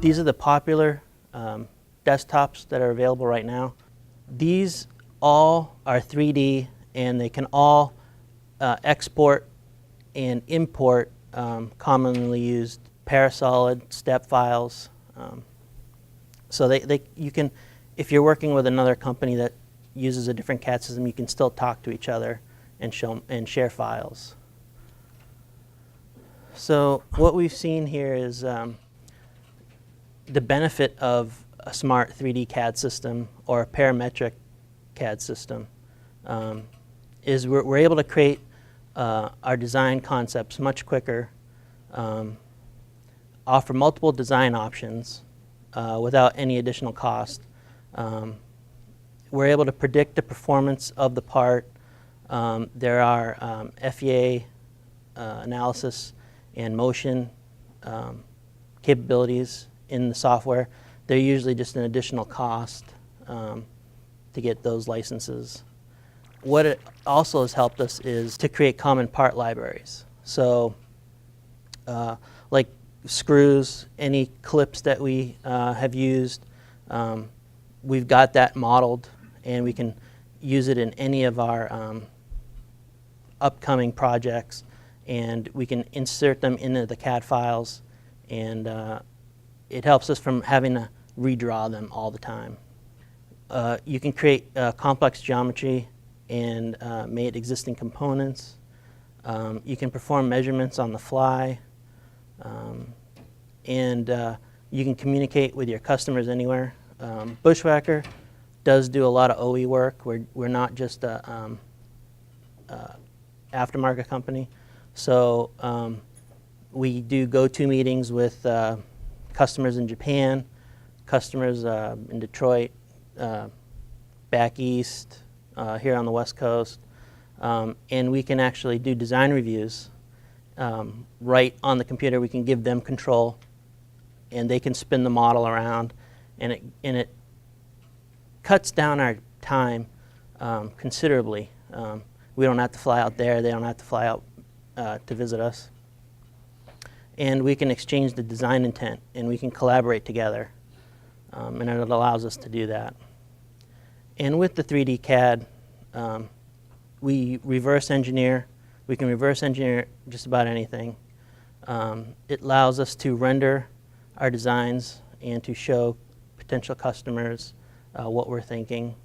These are the popular desktops that are available right now. These all are 3D, and they can all export and import commonly used Parasolid step files. So you can, if you're working with another company that uses a different CAD system, you can still talk to each other and share files. So what we've seen here is the benefit of a smart 3D CAD system or a parametric CAD system is we're able to create our design concepts much quicker, offer multiple design options without any additional cost. We're able to predict the performance of the part. There are FEA analysis and motion capabilities in the software. They're usually just an additional cost to get those licenses. What it also has helped us is to create common part libraries. So like screws, any clips that we have used, we've got that modeled, and we can use it in any of our upcoming projects, and we can insert them into the CAD files, and it helps us from having to redraw them all the time. You can create complex geometry and made existing components. You can perform measurements on the fly, and you can communicate with your customers anywhere. Bushwacker does do a lot of OE work. We're not just a aftermarket company. So we do go-to meetings with customers in Japan, customers in Detroit, back east, here on the West Coast, and we can actually do design reviews right on the computer. We can give them control, and they can spin the model around, and it cuts down our time considerably. We don't have to fly out there. They don't have to fly out to visit us. And we can exchange the design intent, and we can collaborate together, and it allows us to do that. And with the 3D CAD, we reverse engineer. We can reverse engineer just about anything. It allows us to render our designs and to show potential customers what we're thinking.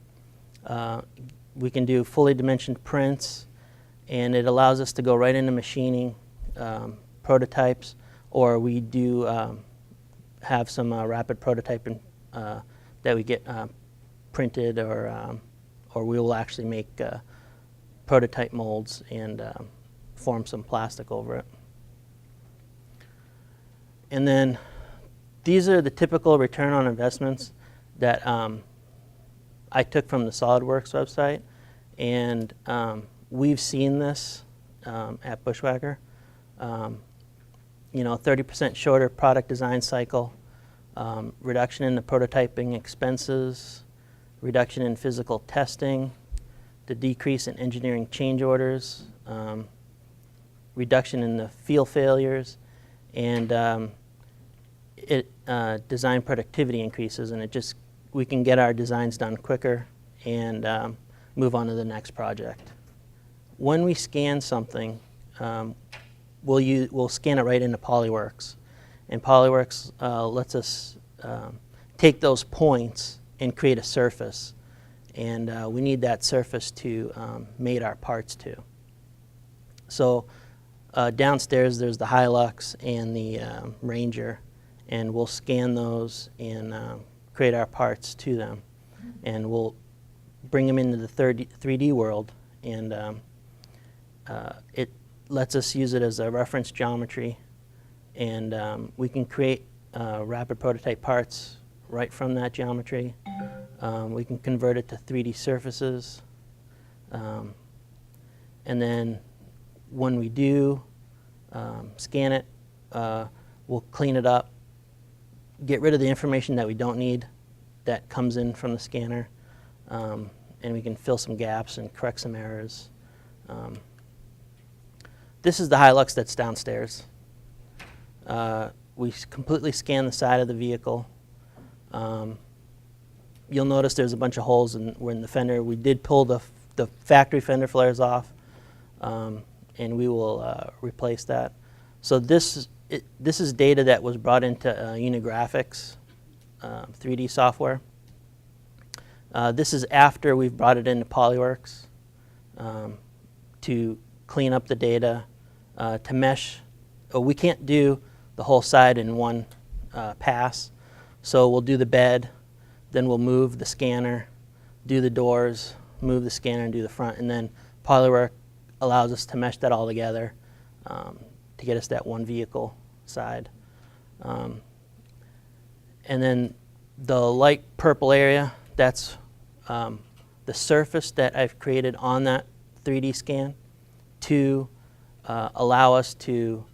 We can do fully dimensioned prints, and it allows us to go right into machining prototypes, or we do have some rapid prototyping that we get printed, or we will actually make prototype molds and form some plastic over it. And then these are the typical return on investments that I took from the SolidWorks website, and we've seen this at Bushwacker. 30% shorter product design cycle, reduction in the prototyping expenses, reduction in physical testing, the decrease in engineering change orders, reduction in the field failures, and design productivity increases, and we can get our designs done quicker and move on to the next project. When we scan something, we'll scan it right into Polyworks, and Polyworks lets us take those points and create a surface, and we need that surface to mate our parts to. So downstairs there's the Hilux and the Ranger, and we'll scan those and create our parts to them, and we'll bring them into the 3D world, and it lets us use it as a reference geometry, and we can create rapid prototype parts right from that geometry. We can convert it to 3D surfaces, and then when we do scan it, we'll clean it up, get rid of the information that we don't need that comes in from the scanner, and we can fill some gaps and correct some errors. This is the Hilux that's downstairs. we completely scan the side of the vehicle. You'll notice there's a bunch of holes in the fender. We did pull the factory fender flares off, and we will replace that. So this is data that was brought into Unigraphics 3D software. This is after we've brought it into Polyworks to clean up the data, to mesh. We can't do the whole side in one pass, so we'll do the bed, then we'll move the scanner, do the doors, move the scanner, and do the front, and then Polyworks allows us to mesh that all together to get us that one vehicle side. And then the light purple area, that's the surface that I've created on that 3D scan to allow us to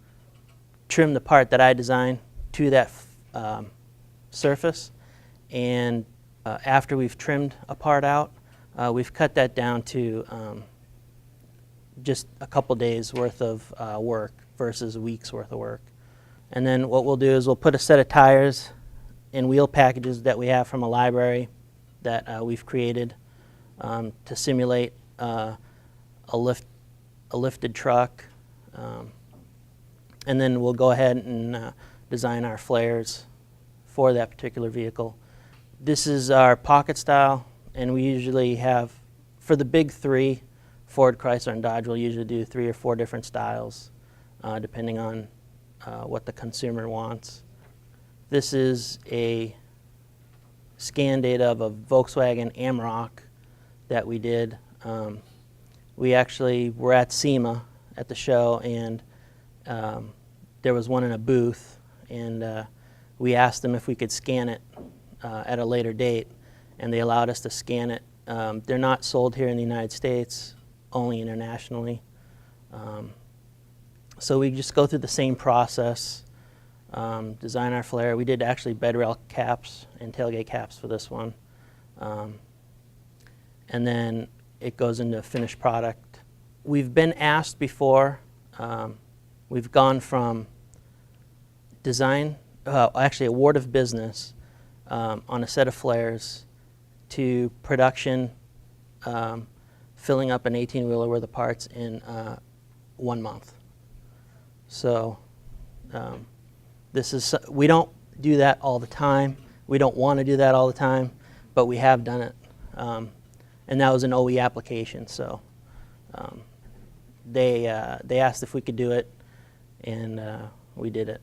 trim the part that I designed to that surface. And after we've trimmed a part out, we've cut that down to just a couple days worth of work versus a week's worth of work. And then what we'll do is we'll put a set of tires and wheel packages that we have from a library that we've created to simulate a lifted truck. And then we'll go ahead and design our flares for that particular vehicle. This is our pocket style, and we usually have, for the big three, Ford, Chrysler, and Dodge, we'll usually do 3 or 4 different styles, depending on what the consumer wants. This is a scan data of a Volkswagen Amarok that we did. We actually were at SEMA at the show, and there was one in a booth, and we asked them if we could scan it at a later date, and they allowed us to scan it. They're not sold here in the United States, only internationally. So we just go through the same process, design our flare. We did actually bed rail caps and tailgate caps for this one. And then it goes into finished product. We've been asked before, we've gone from design, actually award of business on a set of flares to production, filling up an 18-wheeler worth of parts in 1 month. So we don't do that all the time. We don't want to do that all the time, but we have done it. And that was an OE application, so they asked if we could do it, and we did it.